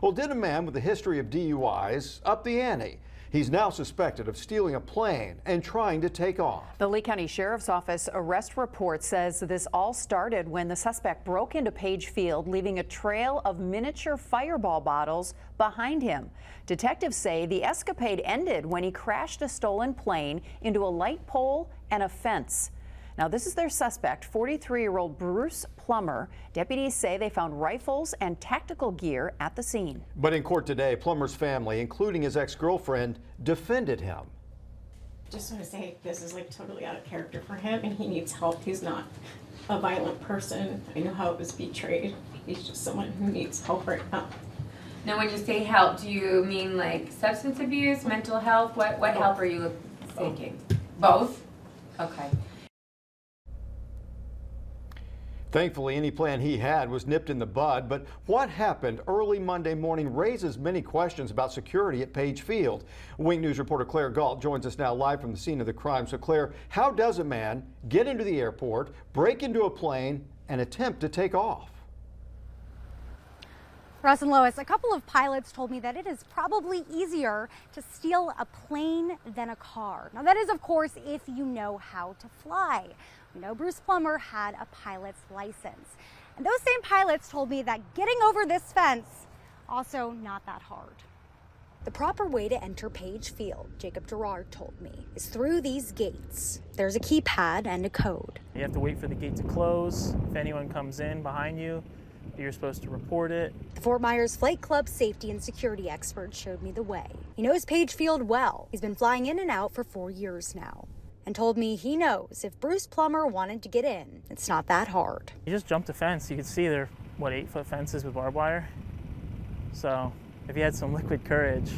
Well, did a man with a history of DUIs up the ante? He's now suspected of stealing a plane and trying to take off. The Lee County Sheriff's Office arrest report says this all started when the suspect broke into Page Field, leaving a trail of miniature fireball bottles behind him. Detectives say the escapade ended when he crashed a stolen plane into a light pole and a fence. Now, this is their suspect, 43-year-old Bruce Plummer. Deputies say they found rifles and tactical gear at the scene. But in court today, Plummer's family, including his ex-girlfriend, defended him. Just want to say this is like totally out of character for him, and he needs help. He's not a violent person. I know how it was betrayed. He's just someone who needs help right now. Now, when you say help, do you mean like substance abuse, mental health? What help are you thinking? Both? Okay. Thankfully, any plan he had was nipped in the bud, but what happened early Monday morning raises many questions about security at Page Field. Wink News reporter Claire Galt joins us now live from the scene of the crime. So Claire, how does a man get into the airport, break into a plane, and attempt to take off? Russ and Lois, a couple of pilots told me that it is probably easier to steal a plane than a car. Now that is, of course, if you know how to fly. We know Bruce Plummer had a pilot's license. And those same pilots told me that getting over this fence, also not that hard. The proper way to enter Page Field, Jacob Gerard told me, is through these gates. There's a keypad and a code. You have to wait for the gate to close. If anyone comes in behind you, you're supposed to report it. The Fort Myers Flight Club safety and security expert showed me the way. He knows Page Field well. He's been flying in and out for 4 years now, and told me he knows if Bruce Plummer wanted to get in, it's not that hard. You just jump the fence. You can see they're, 8-foot fences with barbed wire. So if you had some liquid courage,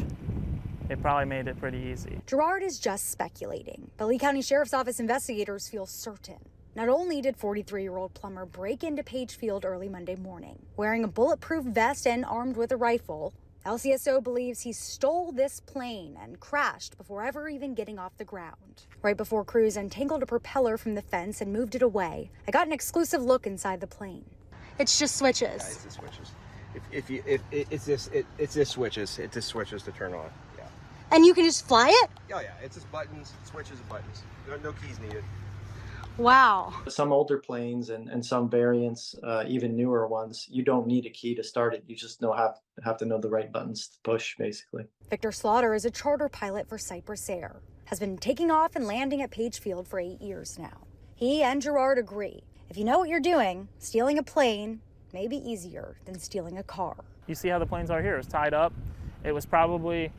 it probably made it pretty easy. Gerard is just speculating, but Lee County Sheriff's Office investigators feel certain. Not only did 43-year-old Plummer break into Page Field early Monday morning, wearing a bulletproof vest and armed with a rifle, LCSO believes he stole this plane and crashed before ever even getting off the ground. Right before crews untangled a propeller from the fence and moved it away, I got an exclusive look inside the plane. It's just switches. Yeah, it's the switches. It's just switches. It just switches to turn on. Yeah. And you can just fly it? Oh yeah, it's just buttons, switches and buttons. No keys needed. Wow. Some older planes and some variants, even newer ones, you don't need a key to start it. You just have to know the right buttons to push, basically. Victor Slaughter is a charter pilot for Cypress Air, has been taking off and landing at Page Field for 8 years now. He and Gerard agree. If you know what you're doing, stealing a plane may be easier than stealing a car. You see how the planes are here. It was tied up. It was probably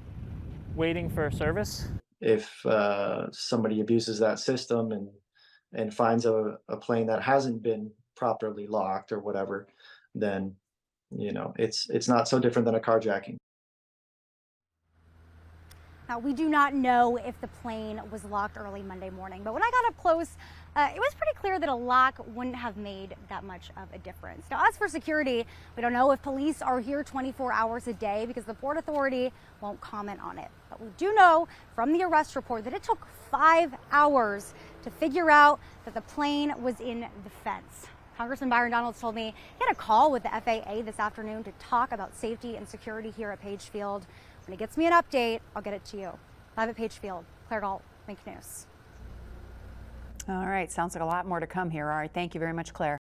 waiting for service. If somebody abuses that system and finds a plane that hasn't been properly locked or whatever, then, it's not so different than a carjacking. Now, we do not know if the plane was locked early Monday morning, but when I got up close, it was pretty clear that a lock wouldn't have made that much of a difference. Now, as for security, we don't know if police are here 24 hours a day because the Port Authority won't comment on it. But we do know from the arrest report that it took 5 hours to figure out that the plane was in the fence. Congressman Byron Donalds told me he had a call with the FAA this afternoon to talk about safety and security here at Page Field. When he gets me an update, I'll get it to you. Live at Page Field, Claire Galt, Wink News. All right, sounds like a lot more to come here. All right, thank you very much, Claire.